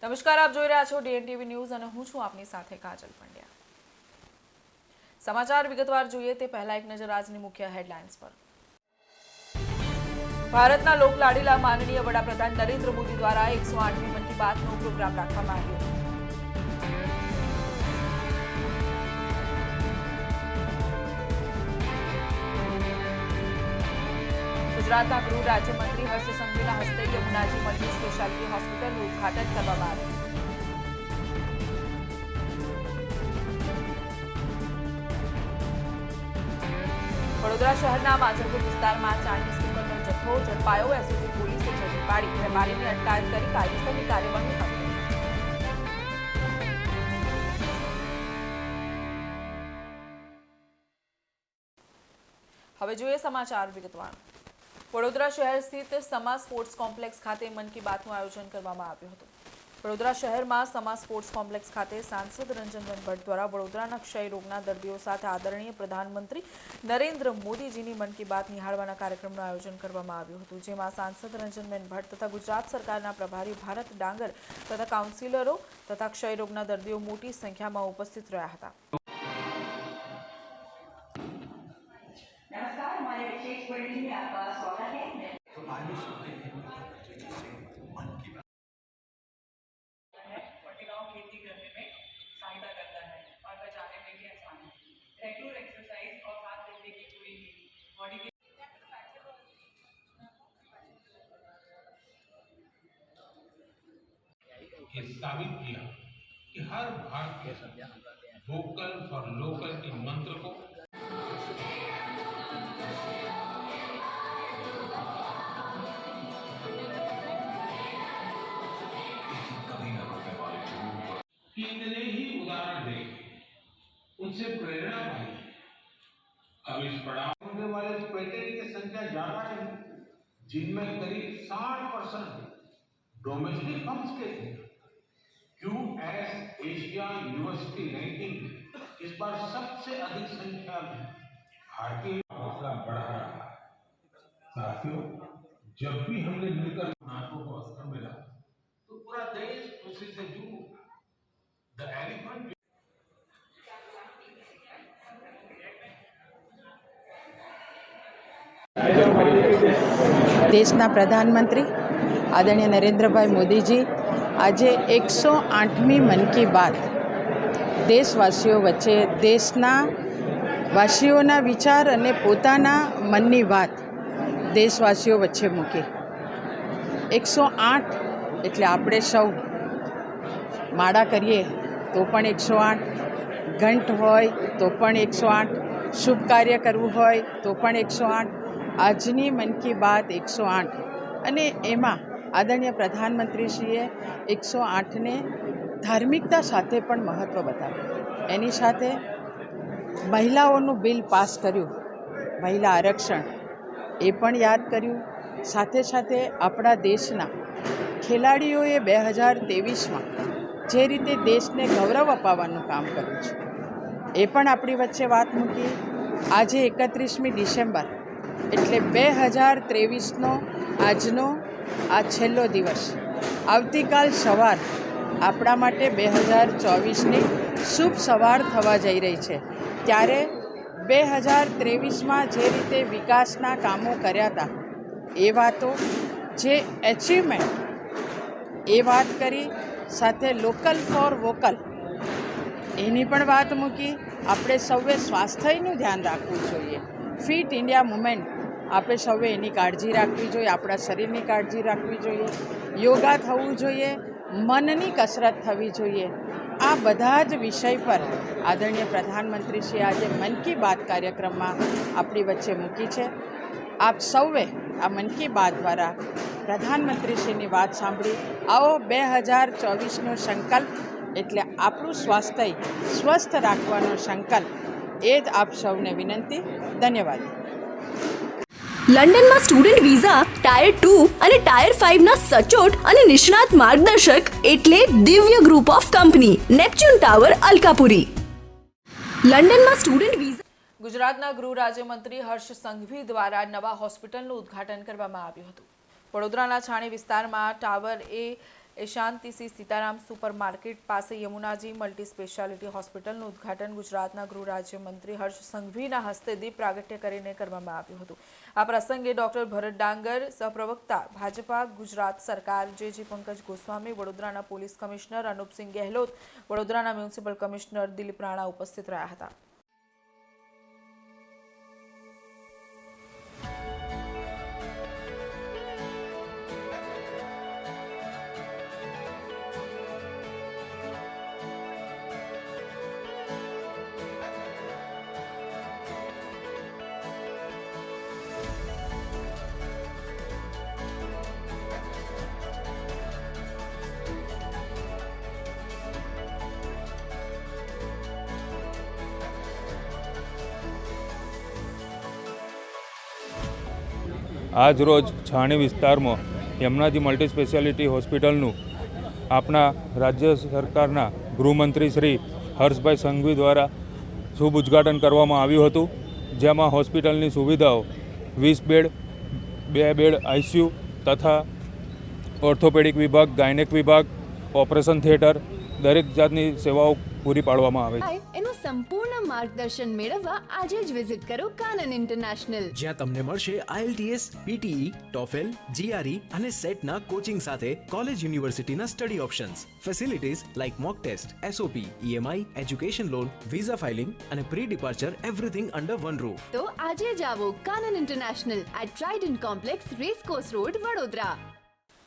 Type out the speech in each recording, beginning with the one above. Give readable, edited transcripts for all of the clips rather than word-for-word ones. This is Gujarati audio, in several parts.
નમસ્કાર, આપ જોઈ રહ્યા છો DNTV ન્યૂઝ અને હું છું આપની સાથે કાજલ પંડ્યા। સમાચાર વિગતવાર જોઈએ તે પહેલા એક નજર આજની મુખ્ય હેડલાઇન્સ પર। ભારતના લોકલાડીલા માનનીય વડાપ્રધાન નરેન્દ્ર મોદી દ્વારા 108મી મન કી બાતનો પ્રોગ્રામ રાખવામાં આવ્યો। ગુજરાતના ગૃહ રાજ્યમંત્રી હર્ષ સંઘવીના હસ્તે યમુનાજી મલ્ટી સ્પેશિયાલિટી હોસ્પિટલનું ઉદ્ઘાટન કરવામાં આવ્યું। વડોદરા શહેરના માંજલપુર વિસ્તારમાં ચાઇનીઝ ટિમ્બરનો જથ્થો ઝડપાયો। એસઓજી પોલીસે ઝડપી પાડી વેપારીની અટકાયત કરી કાયદેસરની કાર્યવાહી હાથ ધરી। હવે જોઈએ સમાચાર વિગતવાર। વડોદરા શહેર સ્થિત સમા સ્પોર્ટ્સ કોમ્પ્લેક્સ ખાતે મન કી બાતનું આયોજન કરવામાં આવ્યું હતું। વડોદરા શહેરમાં સમા સ્પોર્ટ્સ કોમ્પ્લેક્સ ખાતે સાંસદ રંજનબેન ભટ્ટ દ્વારા વડોદરાના ક્ષય રોગના દર્દીઓ સાથે આદરણીય પ્રધાનમંત્રી નરેન્દ્ર મોદીજીની મન કી બાત નિહાળવાના કાર્યક્રમનું આયોજન કરવામાં આવ્યું હતું, જેમાં સાંસદ રંજનબેન ભટ્ટ તથા ગુજરાત સરકારના પ્રભારી ભારત ડાંગર તથા કાઉન્સિલરો તથા ક્ષય રોગના દર્દીઓ મોટી સંખ્યામાં ઉપસ્થિત રહ્યા હતા। नमस्कार, हमारे विशेष बुलेटिन में आपका स्वागत है। खेती करने में सहायता करता है और बचाने में भी आसान है। रेगुलर एक्सरसाइज और हाथ रखने की पूरी बॉडी के ये साबित किया कि हर भारतीय वोकल फॉर लोकल के मंत्र को कितने ही उदाहरण देखे, उनसे प्रेरणा पाई। अब इस पड़ाव होने वाले पेटेंट की संख्या ज्यादा है, जिनमें करीब 60% डोमेस्टिक फर्म्स के थे। QS एशिया यूनिवर्सिटी रैंकिंग में इस बार सबसे अधिक संख्या में भारतीय हौसला बढ़ा रहा है। साथियों, जब भी हमने मिलकर नाटकों को अवसर मिला तो पूरा देश खुशी से झूम उठा। द एलिफेंट દેશના પ્રધાનમંત્રી આદરણીય નરેન્દ્રભાઈ મોદીજી આજે 108મી મન કી બાત દેશવાસીઓ વચ્ચે દેશના વાસીઓના વિચાર અને પોતાના મનની વાત દેશવાસીઓ વચ્ચે મૂકી। 108 એટલે આપણે સૌ માળા કરીએ તો પણ 108, ઘંટ હોય તો પણ 108, શુભ કાર્ય કરવું હોય તો પણ 108। આજની મન કી બાત 108 અને એમાં આદરણીય પ્રધાનમંત્રીશ્રીએ 108ને ધાર્મિકતા સાથે પણ મહત્ત્વ બતાવ્યું। એની સાથે મહિલાઓનું બિલ પાસ કર્યું, મહિલા આરક્ષણ એ પણ યાદ કર્યું। સાથે સાથે આપણા દેશના ખેલાડીઓએ 2023માં જે રીતે દેશને ગૌરવ અપાવવાનું કામ કર્યું છે એ પણ આપણી વચ્ચે વાત મૂકી। આજે 31મી ડિસેમ્બર એટલે 2023નો આજનો આ છેલ્લો દિવસ। આવતીકાલ સવાર આપણા માટે 2024ની શુભ સવાર થવા જઈ રહી છે, ત્યારે 2023માં જે રીતે વિકાસના કામો કર્યા હતા એ વાતો, જે એચિવમેન્ટ એ વાત કરી, સાથે લોકલ ફોર વોકલ એની પણ વાત મૂકી। આપણે સૌએ સ્વાસ્થ્યનું ધ્યાન રાખવું જોઈએ, ફિટ ઇન્ડિયા મુવમેન્ટ આપણે સૌએ એની કાળજી રાખવી જોઈએ, આપણા શરીરની કાળજી રાખવી જોઈએ, યોગા થવું જોઈએ, મનની કસરત થવી જોઈએ। આ બધા જ વિષય પર આદરણીય પ્રધાનમંત્રીશ્રીએ આજે મન કી બાત કાર્યક્રમમાં આપણી વચ્ચે મૂકી છે। આપ સૌએ આ મન કી બાત દ્વારા પ્રધાનમંત્રીશ્રીની વાત સાંભળી। આવો 2024નો સંકલ્પ એટલે આપણું સ્વાસ્થ્ય સ્વસ્થ રાખવાનો સંકલ્પ, એ જ આપ સૌને વિનંતી। ધન્યવાદ। લંડનમાં સ્ટુડન્ટ વિઝા ટાયર 2 અને ટાયર 5ના સચોટ અને નિષ્ણાત માર્ગદર્શક એટલે Divya group of company, Neptune tower, Alkapuri. લંડનમાં સ્ટુડન્ટ વિઝા। ગુજરાતના ગૃહ રાજ્યમંત્રી હર્ષ સંઘવી દ્વારા નવા હોસ્પિટલનું ઉદ્ઘાટન કરવામાં આવ્યું હતું। વડોદરાના છાણી વિસ્તારમાં ટાવર એ એ શાંતિસિંહ સીતારામ સુપરમાર્કેટ પાસે યમુનાજી મલ્ટી સ્પેશિયાલિટી હોસ્પિટલનું ઉદ્ઘાટન ગુજરાતના ગૃહ રાજ્યમંત્રી હર્ષ સંઘવીના હસ્તે દીપ પ્રાગટ્ય કરીને કરવામાં આવ્યું હતું. આ પ્રસંગે ડોક્ટર ભરત ડાંગર, સહપ્રવક્તા ભાજપા ગુજરાત સરકાર જે પંકજ ગોસ્વામી, વડોદરાના પોલીસ કમિશનર અનુપસિંહ ગેહલોત, વડોદરાના મ્યુનિસિપલ કમિશનર દિલીપ રાણા ઉપસ્થિત રહ્યા હતા. આજ રોજ છાણી વિસ્તારમાં યમુનાજી મલ્ટી સ્પેશિયાલિટી હોસ્પિટલનું આપણા રાજ્ય સરકારના ગૃહમંત્રી શ્રી હર્ષભાઈ સંઘવી દ્વારા શુભ ઉદ્ઘાટન કરવામાં આવ્યું હતું, જેમાં હોસ્પિટલની સુવિધાઓ 20 બેડ, 2 બેડ ICU તથા ઓર્થોપેડિક વિભાગ, ગાયનેક વિભાગ, ઓપરેશન થિયેટર દરેક જાતની સેવાઓ પૂરી પાડવામાં આવે છે. એનું સંપૂર્ણ માર્ગદર્શન મેળવવા આજે જ વિઝિટ કરો કાનન ઇન્ટરનેશનલ, જ્યાં તમને મળશે IELTS, PTE, TOEFL, GRE અને સેટના કોચિંગ સાથે કોલેજ યુનિવર્સિટીના study options, facilities like mock test, SOP, EMI, education loan, visa filing અને pre departure everything under one roof. તો આજે જ આવો Kanan international at trident complex, racecourse road, Vadodara.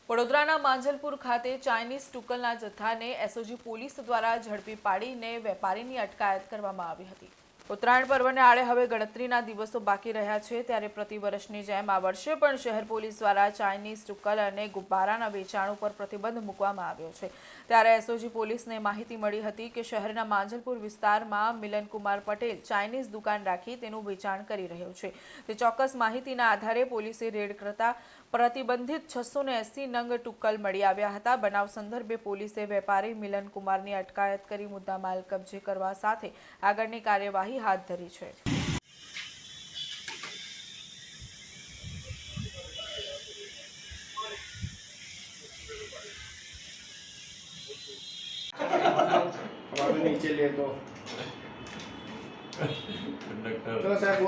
વડોદરાના માંજલપુર ખાતે ચાઇનીઝ ટુકલના જથ્થાને એસઓજી પોલીસ દ્વારા ઝડપી પાડીને વેપારીની અટકાયત કરવામાં આવી હતી. ઉત્તરાયણ પર્વને આડે હવે ગણતરીના દિવસો બાકી રહ્યા છે, ત્યારે પ્રતિવર્ષની જેમ આ વર્ષે પણ શહેર પોલીસ દ્વારા ચાઇનીઝ ટુકલ અને ગુબ્બારાના વેચાણ ઉપર પ્રતિબંધ મૂકવામાં આવ્યો છે. ત્યારે એસઓજી પોલીસને માહિતી મળી હતી કે શહેરના માંજલપુર વિસ્તારમાં મિલનકુમાર પટેલ ચાઇનીઝ દુકાન રાખી તેનું વેચાણ કરી રહ્યો છે. તે ચોક્કસ માહિતીના આધારે પોલીસે રેડ કરતા પ્રતિબંધિત 680 નંગ ટુક્કલ મળી આવ્યા હતા. બનાવ સંદર્ભે પોલીસે વેપારી મિલનકુમારની અટકાયત કરી મુદ્દામાલ કબજે કરવા સાથે આગળની કાર્યવાહી હાથ ધરી છે. नीचे ले तो साहब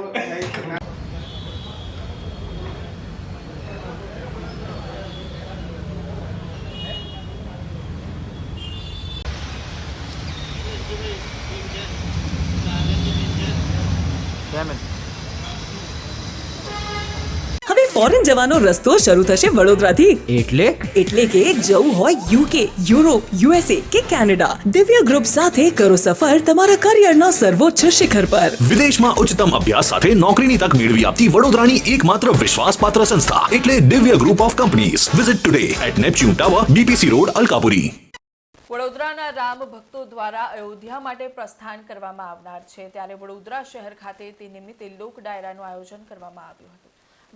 હવે ફોરેન જવાનો રસ્તો શરૂ થશે વડોદરાથી. એટલે કે જવું હોય UK, યુરોપ, USA કે કેનેડા, દિવ્ય ગ્રુપ સાથે કરો સફર તમારા કરિયરના સર્વોચ્ચ શિખર પર. વિદેશમાં ઉચ્ચતમ અભ્યાસ સાથે નોકરીની તક મેળવી આપતી વડોદરાની એકમાત્ર વિશ્વાસપાત્ર સંસ્થા એટલે Divya group of companies. Visit today at Neptune tower, BPC road, Alkapuri. વડોદરાના રામ ભક્તો દ્વારા અયોધ્યા માટે પ્રસ્થાન કરવામાં આવનાર છે, ત્યારે વડોદરા શહેર ખાતે તે નિમિત્તે લોક ડાયરાનું આયોજન કરવામાં આવ્યું હતું.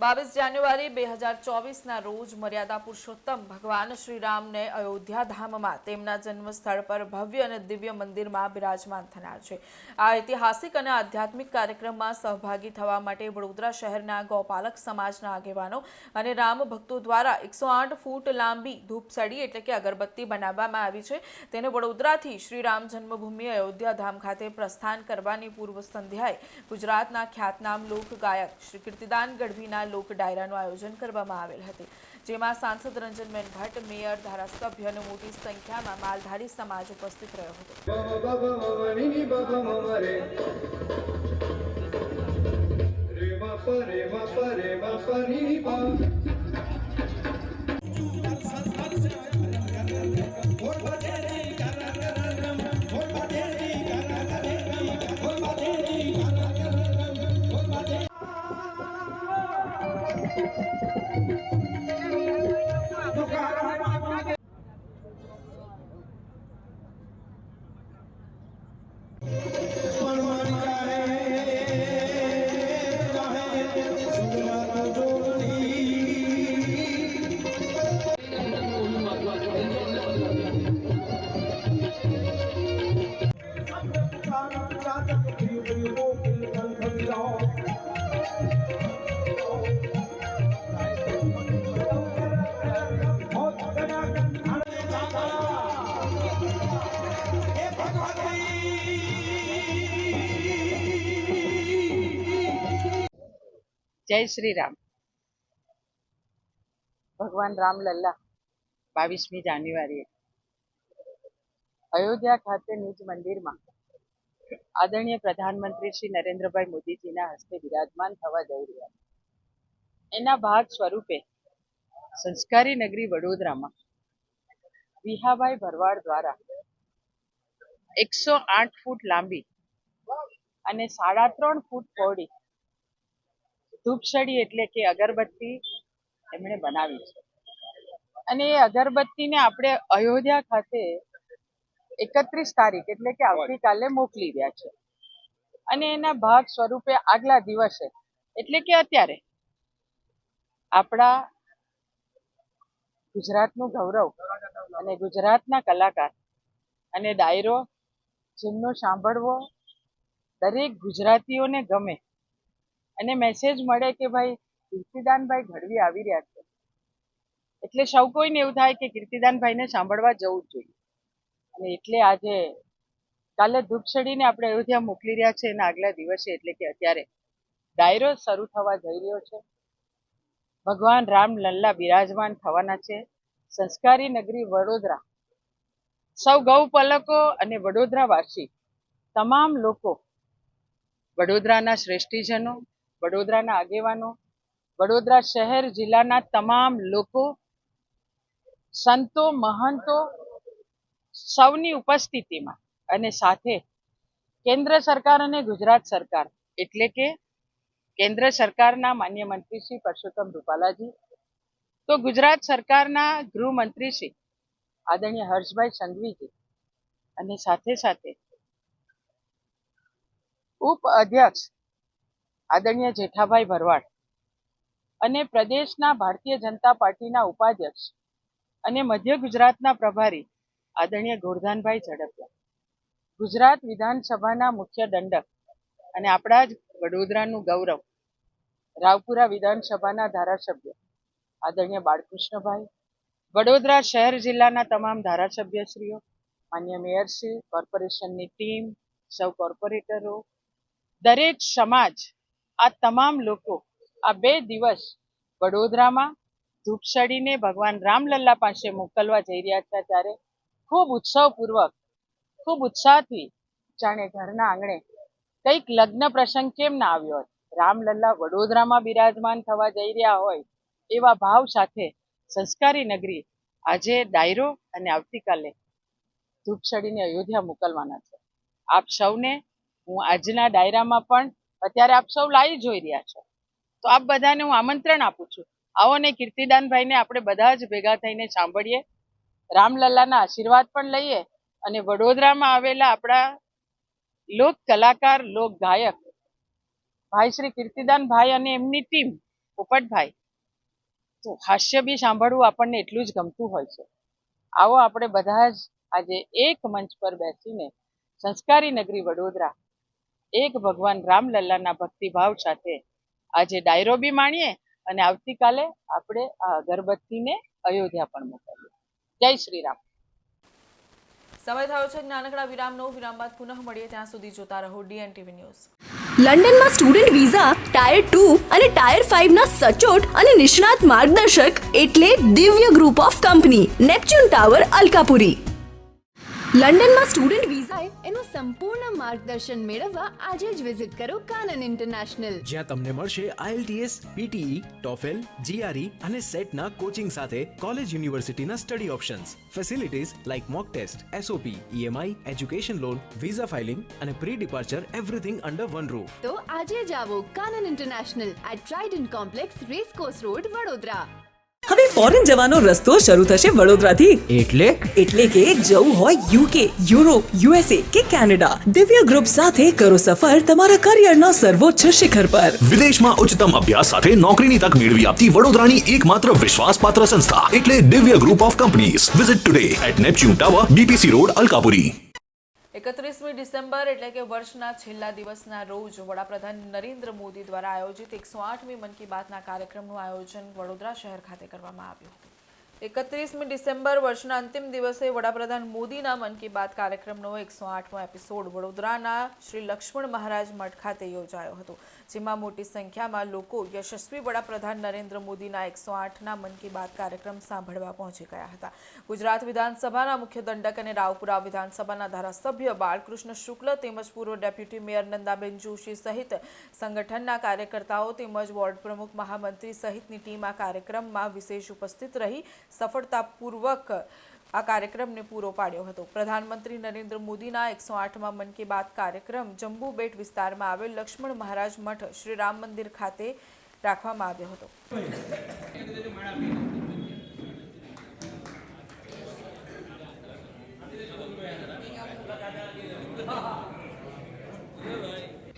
22 જાન્યુઆરી 2024ના રોજ મર્યાદા પુરુષોત્તમ ભગવાન શ્રી રામને અયોધ્યા ધામમાં તેમના જન્મ સ્થળ પર ભવ્ય અને દિવ્ય મંદિરમાં બિરાજમાન થનાર છે. આ ઐતિહાસિક અને આધ્યાત્મિક કાર્યક્રમમાં સહભાગી થવા માટે વડોદરા શહેરના ગૌપાલક સમાજના આગેવાનો અને રામ ભક્તો દ્વારા 108 ફૂટ લાંબી ધૂપસળી એટલે કે અગરબત્તી બનાવવામાં આવી છે. તેને વડોદરાથી શ્રી રામ જન્મભૂમિ અયોધ્યા ધામ ખાતે પ્રસ્થાન કરવાની પૂર્વ સંધ્યાએ ગુજરાતના ખ્યાતનામ લોક ગાયક શ્રી કીર્તિદાન ગઢવીના લોક ડાયરાનું આયોજન કરવામાં આવેલ હતું, જેમાં સાંસદ રંજનબેન ભટ્ટ, મેયર, ધારાસભ્ય અને મોટી સંખ્યામાં માલધારી સમાજ ઉપસ્થિત રહ્યો જય શ્રી રામ. ભગવાન રામલલ્લા 22મી જાન્યુઆરીએ અયોધ્યા ખાતે નિજ મંદિરમાં આદરણીય પ્રધાનમંત્રી શ્રી નરેન્દ્રભાઈ મોદીજીના હસ્તે બિરાજમાન થવા જઈ રહ્યા છે. એના ભાગ સ્વરૂપે સંસ્કારી નગરી વડોદરામાં વિહાભાઈ ભરવાડ દ્વારા 108 ફૂટ લાંબી અને 3.5 ફૂટ પહોળી ધૂપસળી એટલે કે અગરબત્તી એમણે બનાવી છે. અને એ અગરબત્તીને આપણે અયોધ્યા ખાતે 31 તારીખ એટલે કે આવતીકાલે મોકલી રહ્યા છે. અને એના ભાગ સ્વરૂપે આગલા દિવસે એટલે કે અત્યારે આપણા ગુજરાતનું ગૌરવ અને ગુજરાતના કલાકાર અને ડાયરો જેમનો સાંભળવો દરેક ગુજરાતીઓને ગમે અને મેસેજ મળે કે ભાઈ કીર્તિદાનભાઈ ગઢવી આવી રહ્યા છે, એટલે સૌ કોઈને એવું થાય કે કીર્તિદાનભાઈને સાંભળવા જવું જ જોઈએ. અને એટલે આજે કાલે ધૂપસળીને આપણે અયોધ્યા મોકલી રહ્યા છે એના આગલા દિવસે એટલે કે અત્યારે ડાયરો શરૂ થવા જઈ રહ્યો છે. ભગવાન રામલલ્લા બિરાજમાન થવાના છે સંસ્કારી નગરી વડોદરા. સૌ ગૌપલકો અને વડોદરાવાસી તમામ લોકો, વડોદરાના શ્રેષ્ઠીજનો, વડોદરાના આગેવાનો, વડોદરા શહેર જિલ્લાના તમામ લોકો, સંતો, મહંતો સૌની ઉપસ્થિતિમાં અને સાથે કેન્દ્ર સરકાર અને ગુજરાત સરકાર એટલે કે કેન્દ્ર સરકારના માન્ય મંત્રી શ્રી પરસોત્તમ રૂપાલાજી, તો ગુજરાત સરકારના ગૃહમંત્રી શ્રી આદરણીય હર્ષભાઈ સંઘવીજી અને સાથે સાથે ઉપ અધ્યક્ષ આદરણીય જેઠાભાઈ ભરવાડ અને પ્રદેશના ભારતીય જનતા પાર્ટીના ઉપાધ્યક્ષ અને મધ્ય ગુજરાતના પ્રભારી આદરણીય ગોરધાનભાઈ ઝડપિયા, ગુજરાત વિધાનસભાના મુખ્ય દંડક અને આપણા જ વડોદરાનું ગૌરવ રાવપુરા વિધાનસભાના ધારાસભ્ય આદરણીય બાળકૃષ્ણભાઈ, વડોદરા શહેર જિલ્લાના તમામ ધારાસભ્યશ્રીઓ, માન્ય મેયરશ્રી, કોર્પોરેશનની ટીમ, સૌ કોર્પોરેટરો, દરેક સમાજ, આ તમામ લોકો આ 2 દિવસ વડોદરામાં ધૂપસળીને ભગવાન રામલલ્લા પાસે મોકલવા જઈ રહ્યા હતા ત્યારે ખૂબ ઉત્સવપૂર્વક, ખૂબ ઉત્સાહથી જાણે ઘરના આંગણે કંઈક લગ્ન પ્રસંગ કેમ ના આવ્યો હોય, રામલલ્લા વડોદરામાં બિરાજમાન થવા જઈ રહ્યા હોય એવા ભાવ સાથે સંસ્કારી નગરી આજે ડાયરો અને આવતીકાલે ધૂપસળીને અયોધ્યા મોકલવાના છે. આપ સૌને હું આજના ડાયરામાં પણ અત્યારે આપ સૌ લાઈવ જોઈ રહ્યા છો, તો આપ બધાને હું આમંત્રણ આપું છું, આવો ને કીર્તિદાનભાઈને આપણે બધા જ ભેગા થઈને સાંભળીએ, રામલલ્લાના આશીર્વાદ પણ લઈએ અને વડોદરામાં આવેલા આપણા લોક કલાકાર, લોક ગાયક ભાઈ શ્રી કીર્તિદાનભાઈ અને એમની ટીમ પોપટભાઈ, તો હાસ્ય બી સાંભળવું આપણને એટલું જ ગમતું હોય છે. આવો આપણે બધા જ આજે એક મંચ પર બેસીને સંસ્કારી નગરી વડોદરા એક ભગવાન રામલલ્લાના ભક્તિભાવ સાથે આજે ડાયરો બી માણીએ અને આવતીકાલે આપણે આ અગરબત્તીને અયોધ્યા પણ મોકલીએ. જય શ્રી રામ. સમય થયો છે નાનકડા વિરામનો. વિરામ બાદ પુનઃ મળીએ, ત્યાં સુધી જોતા રહો DNTV ન્યૂઝ. લંડનમાં સ્ટુડન્ટ વિઝા ટાયર 2 અને ટાયર 5 ના સચોટ અને નિષ્ણાત માર્ગદર્શક એટલે Divya group of company, Neptune tower, Alkapuri. લંડનમાં સ્ટુડન્ટ વિઝા એનું સંપૂર્ણ માર્ગદર્શન મેળવવા આજે જ વિઝિટ કરો કાનન ઇન્ટરનેશનલ, જ્યાં તમને મળશે IELTS, PTE, TOEFL, GRE અને સેટના કોચિંગ સાથે કોલેજ યુનિવર્સિટીના study options, facilities like mock test, SOP, EMI, education loan, visa filing અને pre departure everything under one roof. તો આજે જ આવો Kanan international at trident complex, racecourse road, Vadodara. હવે ફોરેન જવાનો રસ્તો શરૂ થશે વડોદરાથી. એટલે કે જવું હોય UK, યુરોપ, USA કે કેનેડા, દિવ્ય ગ્રુપ સાથે કરો સફર તમારા કરિયરના સર્વોચ્ચ શિખર પર. વિદેશમાં ઉચ્ચતમ અભ્યાસ સાથે નોકરીની તક મેળવી આપતી વડોદરાની એકમાત્ર વિશ્વાસપાત્ર સંસ્થા એટલે Divya group of companies. Visit today at Neptune tower, BPC road, Alkapuri. 31મી ડિસેમ્બર એટલે કે વર્ષના છેલ્લા દિવસના રોજ વડાપ્રધાન નરેન્દ્ર મોદી દ્વારા આયોજિત 108મી મન કી બાતના કાર્યક્રમનું આયોજન વડોદરા શહેર ખાતે કરવામાં આવ્યું હતું. 31મી ડિસેમ્બર વર્ષના અંતિમ દિવસે વડાપ્રધાન મોદીના મન કી બાત કાર્યક્રમનો 108મો એપિસોડ વડોદરાના શ્રી લક્ષ્મણ મહારાજ મઠ ખાતે યોજાયો હતો, જેમાં મોટી સંખ્યામાં લોકો યશસ્વી વડાપ્રધાન નરેન્દ્ર મોદીના 108ના મન કી બાત કાર્યક્રમ સાંભળવા પહોંચી ગયા હતા. ગુજરાત વિધાનસભાના મુખ્ય દંડક અને રાવપુરા વિધાનસભાના ધારાસભ્ય બાળકૃષ્ણ શુક્લ તેમજ પૂર્વ ડેપ્યુટી મેયર નંદાબેન જોશી સહિત સંગઠનના કાર્યકર્તાઓ તેમજ વોર્ડ પ્રમુખ મહામંત્રી સહિતની ટીમ આ કાર્યક્રમમાં વિશેષ ઉપસ્થિત રહી સફળતાપૂર્વક આ કાર્યક્રમને પૂરો પાડ્યો હતો. પ્રધાનમંત્રી નરેન્દ્ર મોદીના 108માં મન કી બાત કાર્યક્રમ જંબુબેટ વિસ્તારમાં આવેલ લક્ષ્મણ મહારાજ મઠ શ્રી રામ મંદિર ખાતે રાખવામાં આવ્યો હતો.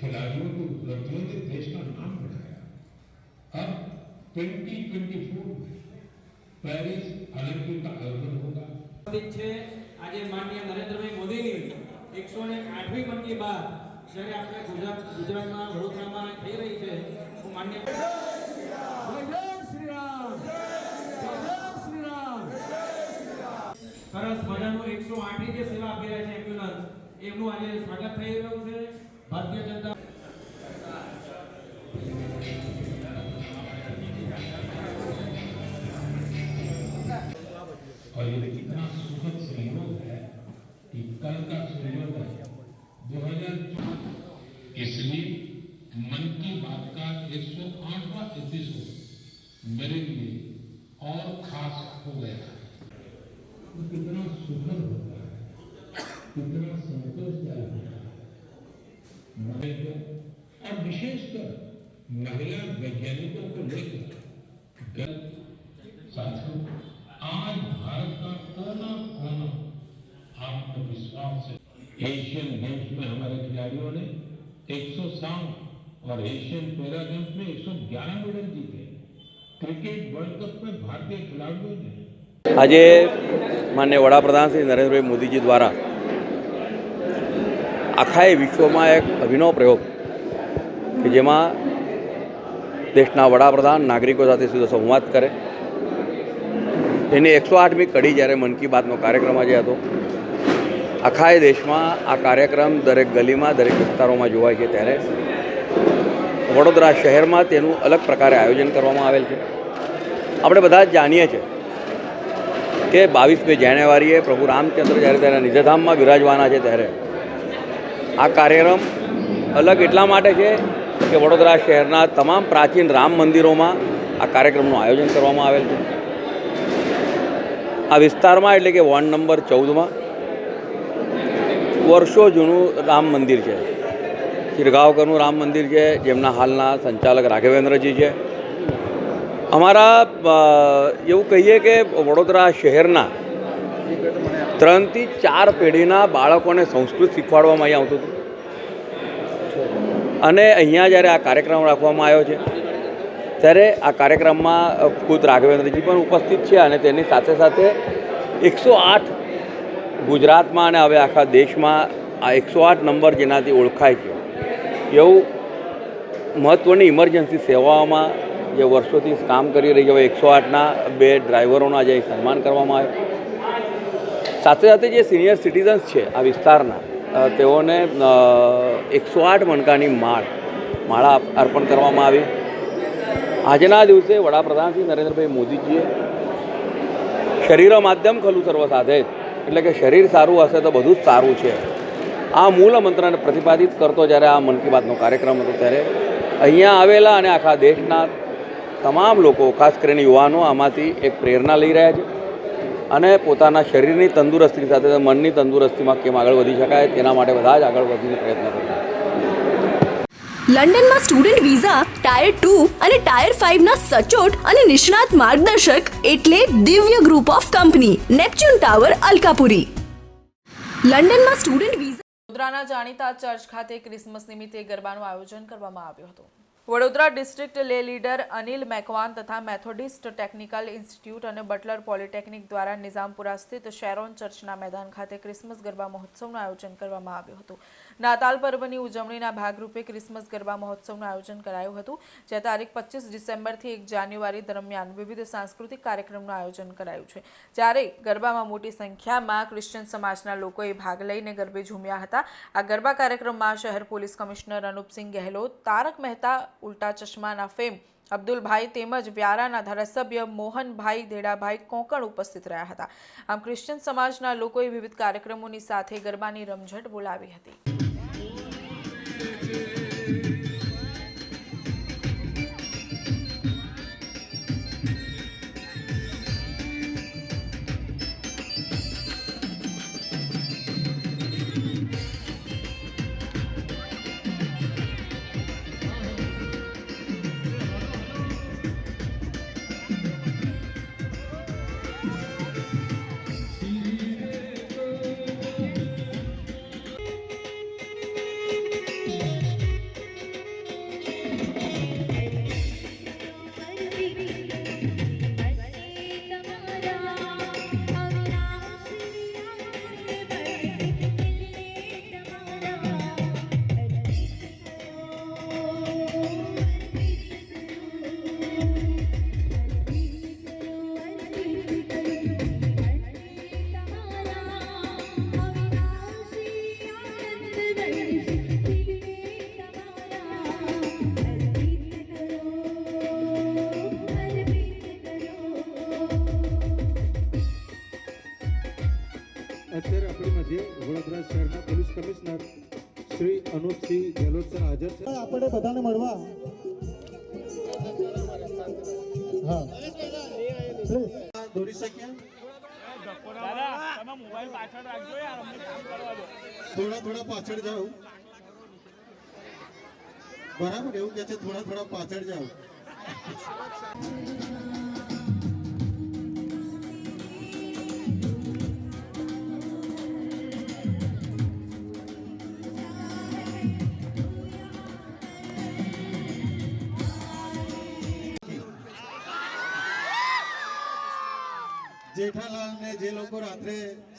खिलाड़ियों की उपलब्धियों ने देश का नाम बढ़ाया. अब 2024 पेरिस ओलंपिक का आयोजन होगा. આજે માનનીય નરેન્દ્રભાઈ મોદીની 108મી મન કી બાત જ્યારે આપણે ગુજરાતમાં વડોદરામાં થઈ રહી છે, હું માનનીય સરસ મજાનું 108ની જે સેવા આપી રહ્યા છે એમ્બ્યુલન્સ, એમનું આજે સ્વાગત થઈ રહ્યું છે. ભારતીય જનતા और ये इतना सुखद संयोग है कि कल का सूर्योदय 2014, इसलिए मन की बात का 108वां एपिसोड मेरे लिए और खास हो गया है. तो कितना सुखद होता है, कितना संतोषदायक होता है. और विशेषकर महिला वैज्ञानिकों को लेकर साथियों, आज भारत का कोना कोना आत्मविश्वास है. एशियन गेम्स में हमारे खिलाड़ियों ने 107 और एशियन पैरा गेम्स में 111 मेडल जीते. क्रिकेट वर्ल्ड कप में भारतीय खिलाड़ियों ने આજે માનनीय વડાપ્રધાન શ્રી નરેન્દ્રભાઈ મોદીજી દ્વારા આખા વિશ્વમાં એક અભિનવ પ્રયોગ કે જેમાં દેશના વડાપ્રધાન નાગરિકો સાથે સીધો સંવાદ કરે, એની 108મી કડી જ્યારે મન કી બાતનો કાર્યક્રમ આજે હતો. આખા દેશમાં આ કાર્યક્રમ દરેક ગલીમાં, દરેક વિસ્તારોમાં જોવાય છે, ત્યારે વડોદરા શહેરમાં તેનું અલગ પ્રકારે આયોજન કરવામાં આવેલ છે. આપણે બધા જ જાણીએ છીએ કે 22મી જાન્યુઆરીએ પ્રભુ રામચંદ્ર જ્યારે તેના નિજધામમાં બિરાજવાના છે, ત્યારે આ કાર્યક્રમ અલગ એટલા માટે છે કે વડોદરા શહેરના તમામ પ્રાચીન રામ મંદિરોમાં આ કાર્યક્રમનું આયોજન કરવામાં આવેલ છે. આ વિસ્તારમાં એટલે કે વોર્ડ નંબર 14માં વર્ષો જૂનું રામ મંદિર છે, શિરગાંવકરનું રામ મંદિર છે, જેમના હાલના સંચાલક રાઘવેન્દ્રજી છે. અમારા એવું કહીએ કે વડોદરા શહેરના 3 થી 4 પેઢીના બાળકોને સંસ્કૃત શીખવાડવામાં અહીં આવતું હતું. અને અહીંયા જ્યારે આ કાર્યક્રમ રાખવામાં આવ્યો છે, ત્યારે આ કાર્યક્રમમાં ખુદ રાઘવેન્દ્રજી પણ ઉપસ્થિત છે, અને તેની સાથે સાથે 108 ગુજરાતમાં અને હવે આખા દેશમાં આ 108 નંબર જેનાથી ઓળખાય છે, એવું મહત્ત્વની ઇમરજન્સી સેવાઓમાં જે વર્ષોથી કામ કરી રહી છે, હવે 108ના 2 ડ્રાઈવરોનું આજે સન્માન કરવામાં આવ્યું. સાથે સાથે જે સિનિયર સિટીઝન્સ છે આ વિસ્તારના, તેઓને 108 મણકાની માળા અર્પણ કરવામાં આવી. આજના દિવસે વડાપ્રધાન શ્રી નરેન્દ્રભાઈ મોદીજીએ શરીર માધ્યમ ખલું સર્વ સાધે, એટલે કે શરીર સારું હશે તો બધું જ સારું છે, આ મૂળ મંત્રને પ્રતિપાદિત કરતો જ્યારે આ મન કી બાતનો કાર્યક્રમ હતો, ત્યારે અહીંયા આવેલા અને આખા દેશના તમામ લોકો, ખાસ કરીને યુવાનો, આમાંથી એક પ્રેરણા લઈ રહ્યા છે અને પોતાના શરીરની તંદુરસ્તી સાથે મનની તંદુરસ્તીમાં કેમ આગળ વધી શકાય તેના માટે બધા જ આગળ વધીને પ્રયત્ન કરે. લંડનમાં સ્ટુડન્ટ વિઝા, ટાયર 2 અને ટાયર 5ના સચોટ અને નિષ્ણાત માર્ગદર્શક એટલે Divya group of company, Neptune tower, Alkapuri. લંડનમાં સ્ટુડન્ટ વિઝા. વડોદરાના જાણીતા ચર્ચ ખાતે ક્રિસમસ નિમિત્તે ગરબાનું આયોજન કરવામાં આવ્યું હતું. વડોદરા ડિસ્ટ્રિક્ટ લે લીડર અનિલ મેકવાન તથા મેથોડિસ્ટ ટેકનિકલ ઇન્સ્ટિટ્યૂટ અને બટલર પોલિટેકનિક દ્વારા નિઝામપુરા સ્થિત શેરોન ચર્ચના મેદાન ખાતે ક્રિસમસ ગરબા મહોત્સવનું આયોજન કરવામાં આવ્યું હતું. નાતાલ પર્વની ઉજવણીના ભાગરૂપે ક્રિસમસ ગરબા મહોત્સવનું આયોજન કરાયું હતું, જે તારીખ 25 ડિસેમ્બરથી 1 જાન્યુઆરી દરમિયાન વિવિધ સાંસ્કૃતિક કાર્યક્રમનું આયોજન કરાયું છે. જ્યારે ગરબામાં મોટી સંખ્યામાં ક્રિશ્ચિયન સમાજના લોકોએ ભાગ લઈને ગરબે ઝૂમ્યા હતા. આ ગરબા કાર્યક્રમમાં શહેર પોલીસ કમિશનર અનુપસિંહ ગહેલોત, તારક મહેતા ઉલ્ટા ચશ્માના ફેમ અબ્દુલભાઈ તેમજ વ્યારાના ધારાસભ્ય મોહનભાઈ દેડાભાઈ કોંકણ ઉપસ્થિત રહ્યા હતા. આમ ક્રિશ્ચિયન સમાજના લોકોએ વિવિધ કાર્યક્રમોની સાથે ગરબાની રમઝટ બોલાવી હતી. અત્યારે આપણી મધ્યે વડોદરા શહેરના police commissioner Shri Anupsinh Gehlot sir હાજર છે. આપણે બધાને મળવા દોડી શક્યા થોડા પાછળ જાઓ. બરાબર, એવું કે છે થોડા પાછળ જાઓ. જેઠાલાલ ને જે લોકો રાત્રે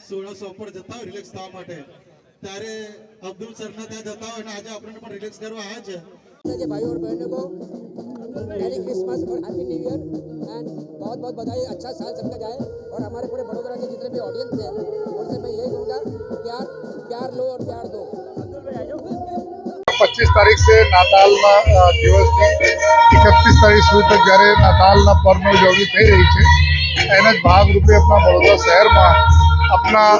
1600 પર જતા હોય રિલેક્સ થવા માટે, ત્યારે અબ્દુલ સરના ત્યાં જતા હોય, અને આજે આપણને પણ રિલેક્સ કરવા આવ્યા છે. भाइयों और बहनों को मैरी क्रिसमस और हैप्पी न्यू ईयर एंड बहुत बहुत बधाई. अच्छा साल सबका जाए. और हमारे पूरे वडोदरा के जितने भी ऑडियंस हैं उनसे मैं यही कहूँगा, प्यार लो और प्यार दो. 25 તારીખ से નાતાલના દિવસથી 31 તારીખ સુધી તક જ્યારે નાતાલના પર્વની ઉજવણી થઈ રહી છે, એના જ ભાગરૂપે આપણા વડોદરા શહેરમાં આપણા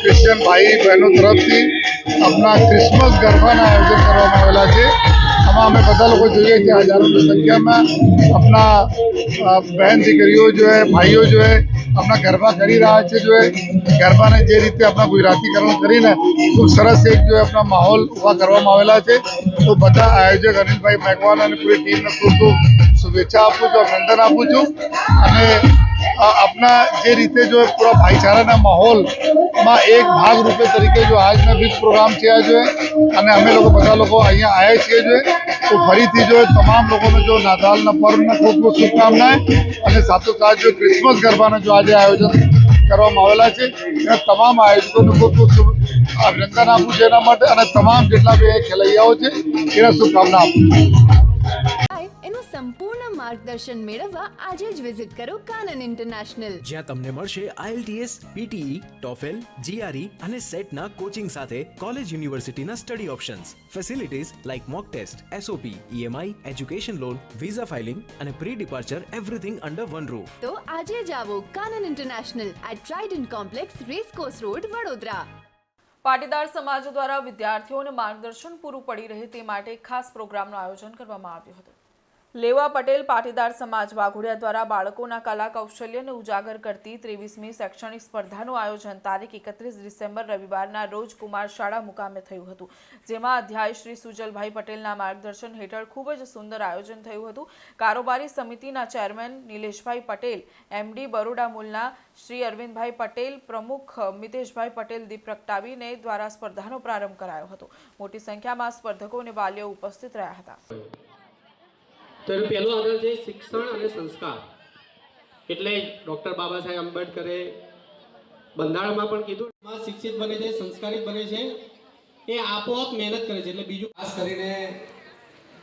ક્રિશ્ચિયન ભાઈ બહેનો તરફથી આપણા ક્રિસમસ ગરબાના આયોજન કરવામાં આવેલા છે. આમાં અમે બધા લોકો જોઈએ છીએ હજારોની સંખ્યામાં આપણા બહેન દીકરીઓ जो है ભાઈઓ जो है આપણા ગરબા કરી રહ્યા છે. जो है ગરબાને જે રીતે આપણા ગુજરાતીકરણ કરીને ખૂબ સરસ એક जो है આપણા માહોલ ઊભા કરવામાં આવેલા છે. તો બધા આયોજક અનિલભાઈ મેકવાન અને પૂરી ટીમને ખૂબ ખૂબ શુભેચ્છા આપું છું, અભિનંદન આપું છું. અને अपना જે રીતે જો પૂરા ભાઈચારાના માહોલમાં એક ભાગ રૂપે તરીકે જો આજના બીજ પ્રોગ્રામ થયા છે, અને અમે લોકો બધા લોકો અહીંયા આવ્યા છીએ જો, તો ફરીથી જો તમામ લોકોને જો નાતાલના પર્વના ખૂબ ખૂબ શુભકામનાएं. અને સાથોસાથ જો ક્રિસમસ ગરબાના જો આજે આયોજન કરવામાં આવેલા છે, એના તમામ આયોજકોને ખૂબ ખૂબ અભિનંદન આપું છું એના માટે, અને તમામ જેટલા બી ખેલૈયાઓ છે એના શુભકામના આપું છું. એનું સંપૂર્ણ માર્ગદર્શન મેળવવા આજે જ વિઝિટ કરો કાનન ઇન્ટરનેશનલ, જ્યાં તમને મળશે IELTS, PTE, TOEFL, GRE અને સેટના કોચિંગ સાથે કોલેજ યુનિવર્સિટીના study options, facilities like mock test, SOP, EMI, education loan, visa filing અને pre departure everything under one roof. તો આજે જ આવો Kanan international at trident complex, racecourse road, Vadodara. Patidar સમાજ દ્વારા વિદ્યાર્થીઓને માર્ગદર્શન પૂરું પડી રહે તે માટે ખાસ પ્રોગ્રામનું આયોજન કરવામાં આવ્યું હતું. લેવા પટેલ પાટીદાર સમાજ વાઘોડિયા દ્વારા બાળકોના કલા કૌશલ્યને ઉજાગર કરતી 23મી શૈક્ષણિક સ્પર્ધાનું આયોજન તારીખ 31 ડિસેમ્બર રવિવારના રોજ કુમાર શાળા મુકામે થયું હતું, જેમાં અધ્યાય શ્રી સુજલભાઈ પટેલના માર્ગદર્શન હેઠળ ખૂબ જ સુંદર આયોજન થયું હતું. કારોબારી સમિતિના ચેરમેન નિલેશભાઈ પટેલ, MD બરોડા મૂલના શ્રી અરવિંદભાઈ પટેલ, પ્રમુખ મિતેશભાઈ પટેલ દીપ પ્રગટાવીને દ્વારા સ્પર્ધાનો પ્રારંભ કરાયો હતો. મોટી સંખ્યામાં સ્પર્ધકો અને વાલીઓ ઉપસ્થિત રહ્યા હતા. તો એનો પહેલો આધાર છે શિક્ષણ અને સંસ્કાર. એટલે ડૉક્ટર બાબા સાહેબ આંબેડકરે બંધારણમાં પણ કીધું, શિક્ષિત બને છે, સંસ્કારિત બને છે, એ આપોઆપ મહેનત કરે છે. એટલે બીજું ખાસ કરીને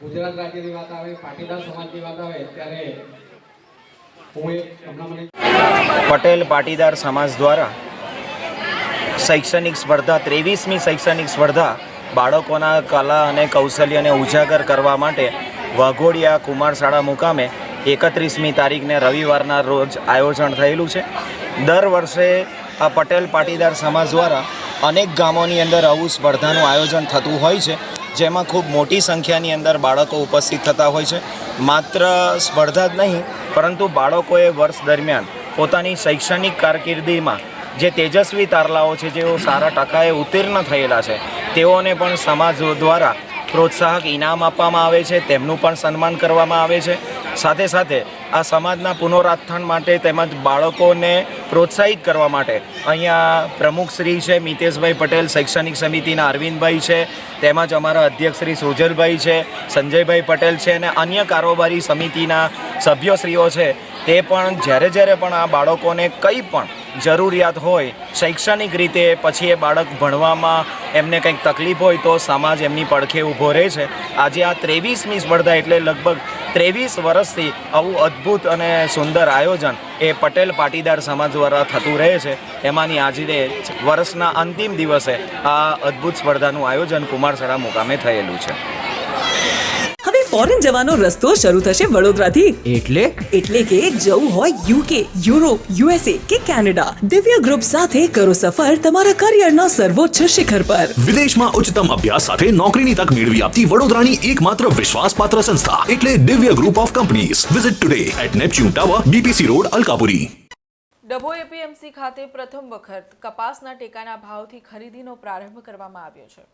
ગુજરાત રાજ્યની વાત આવે, પાટીદાર સમાજની વાત આવે ત્યારે હું પટેલ પાટીદાર સમાજ દ્વારા શૈક્ષણિક સ્પર્ધા 23મી શૈક્ષણિક સ્પર્ધા બાળકોના કલા અને કૌશલ્યને ઉજાગર કરવા માટે વાઘોડિયા કુમાર શાળા મુકામે 31મી તારીખને રવિવારના રોજ આયોજન થયેલું છે. દર વર્ષે આ પટેલ પાટીદાર સમાજ દ્વારા અનેક ગામોની અંદર આવું સ્પર્ધાનું આયોજન થતું હોય છે, જેમાં ખૂબ મોટી સંખ્યાની અંદર બાળકો ઉપસ્થિત થતા હોય છે. માત્ર સ્પર્ધા જ નહીં, પરંતુ બાળકોએ વર્ષ દરમિયાન પોતાની શૈક્ષણિક કારકિર્દીમાં જે તેજસ્વી તારલાઓ છે, જેઓ સારા ટકાએ ઉત્તીર્ણ થયેલા છે, તેઓને પણ સમાજ દ્વારા પ્રોત્સાહક ઇનામ આપવામાં આવે છે, તેમનું પણ સન્માન કરવામાં આવે છે. સાથે સાથે આ સમાજના પુનરુત્થાન માટે તેમજ બાળકોને પ્રોત્સાહિત કરવા માટે અહીંયા પ્રમુખ શ્રી છે મિતેશભાઈ પટેલ, શૈક્ષણિક સમિતિના અરવિંદભાઈ છે, તેમજ અમારા અધ્યક્ષ શ્રી સુજલભાઈ છે, સંજયભાઈ પટેલ છે અને અન્ય કારોબારી સમિતિના સભ્યશ્રીઓ છે. તે પણ જ્યારે પણ આ બાળકોને કંઈ પણ જરૂરિયાત હોય શૈક્ષણિક રીતે, પછી એ બાળક ભણવામાં એમને કંઈક તકલીફ હોય તો સમાજ એમની પડખે ઊભો રહે છે. આજે આ 23મી સ્પર્ધા એટલે લગભગ 23 વર્ષથી આવું અદ્ભુત અને સુંદર આયોજન એ પટેલ પાટીદાર સમાજ દ્વારા થતું રહે છે. એમાંની આજે વર્ષના અંતિમ દિવસે આ અદ્ભુત સ્પર્ધાનું આયોજન કુમારશાળા મુકામે થયેલું છે. હવે ફોરેન જવાનો રસ્તો શરૂ થશે વડોદરાથી. એટલે કે જવું હોય યુકે, યુરોપ, યુએસએ કે કેનેડા, દિવ્ય ગ્રુપ સાથે કરો સફર તમારા કરિયરના સર્વોચ્ચ શિખર પર. વિદેશમાં ઉચ્ચતમ અભ્યાસ સાથે નોકરીની તક મેળવી આપતી વડોદરાની એકમાત્ર વિશ્વાસપાત્ર સંસ્થા એટલે Divya group of companies. Visit today at Neptune Tower, BPC road, Alkapuri. Dabhoi APMC ખાતે પ્રથમ વખત કપાસના ટેકાના ભાવથી ખરીદીનો પ્રારંભ કરવામાં આવ્યો છે.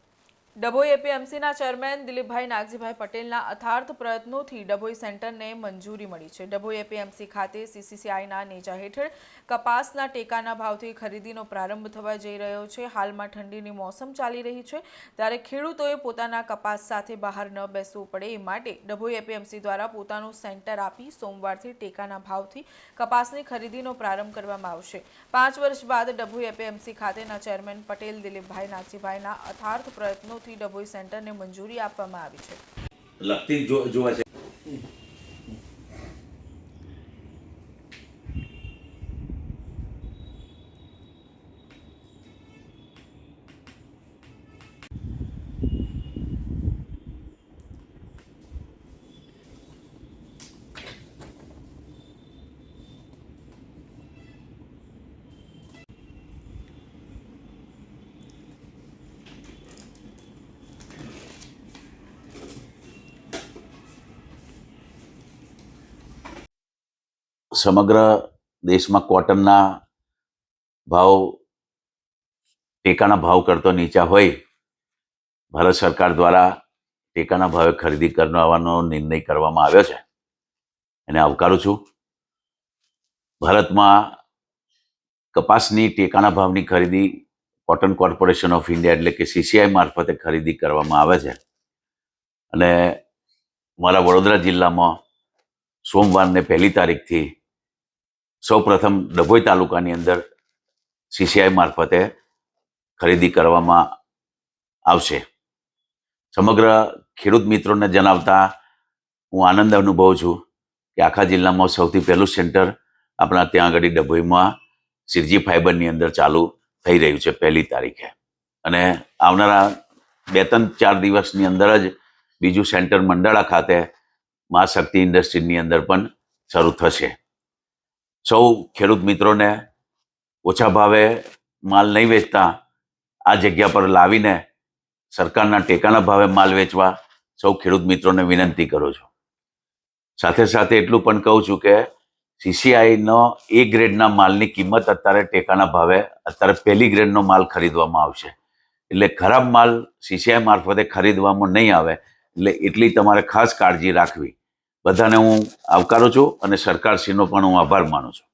ડભોઈ એપીએમસીના ચેરમેન દિલીપભાઈ નાગજીભાઈ પટેલના અથાર્થ પ્રયત્નોથી ડભોઈ સેન્ટરને મંજૂરી મળી છે. ડભોઈ એપીએમસી ખાતે સીસીસીઆઈના નેજા હેઠળ કપાસના ટેકાના ભાવથી ખરીદીનો પ્રારંભ થવા જઈ રહ્યો છે. હાલમાં ઠંડીની મોસમ ચાલી રહી છે, ત્યારે ખેડૂતોએ પોતાના કપાસ સાથે બહાર ન બેસવું પડે એ માટે ડભોઈ એપીએમસી દ્વારા પોતાનું સેન્ટર આપી સોમવારથી ટેકાના ભાવથી કપાસની ખરીદીનો પ્રારંભ કરવામાં આવશે. 5 વર્ષ બાદ ડભોઈ એપીએમસી ખાતેના ચેરમેન પટેલ દિલીપભાઈ નાગજીભાઈના અથાર્થ પ્રયત્નો ડભોઈ સેન્ટરને મંજૂરી આપવામાં આવી છે. લગતી જોવા છે. સમગ્ર દેશમાં કોટનના ભાવ ટેકાના ભાવ કરતો નીચા હોય, ભારત સરકાર દ્વારા ટેકાના ભાવે ખરીદી કરવાનો નિર્ણય કરવામાં આવ્યો છે, એને આવકારું છું. ભારતમાં કપાસની ટેકાના ભાવની ખરીદી કોટન કોર્પોરેશન ઓફ ઇન્ડિયા એટલે કે સીસીઆઈ મારફતે ખરીદી કરવામાં આવે છે. અને મારા વડોદરા જિલ્લામાં સોમવારને 1લી તારીખથી સૌપ્રથમ ડભોઈ તાલુકાની અંદર સીસીઆઈ મારફતે ખરીદી કરવામાં આવશે. સમગ્ર ખેડૂત મિત્રોને જણાવતા હું આનંદ અનુભવું છું કે આખા જિલ્લામાં સૌથી પહેલું સેન્ટર આપણા ત્યાં આગળ ડભોઈમાં સિરજી ફાઈબરની અંદર ચાલુ થઈ રહ્યું છે 1લી તારીખે. અને આવનારા 2-4 દિવસની અંદર જ બીજું સેન્ટર મંડાળા ખાતે મા શક્તિ ઇન્ડસ્ટ્રીની અંદર પણ શરૂ થશે. સૌ ખેડૂત મિત્રોને ઓછા ભાવે માલ નહીં વેચતા આ જગ્યા પર લાવીને સરકારના ટેકાના ભાવે માલ વેચવા સૌ ખેડૂત મિત્રોને વિનંતી કરું છું. સાથે સાથે એટલું પણ કહું છું કે સીસીઆઈનો A ગ્રેડના માલની કિંમત અત્યારે ટેકાના ભાવે અત્યારે 1લી ગ્રેડનો માલ ખરીદવામાં આવશે. એટલે ખરાબ માલ સીસીઆઈ મારફતે ખરીદવામાં નહીં આવે, એટલે એટલી તમારે ખાસ કાળજી રાખવી. બધાને હું આવકારું છું અને સરકારશ્રીનો પણ હું આભાર માનું છું.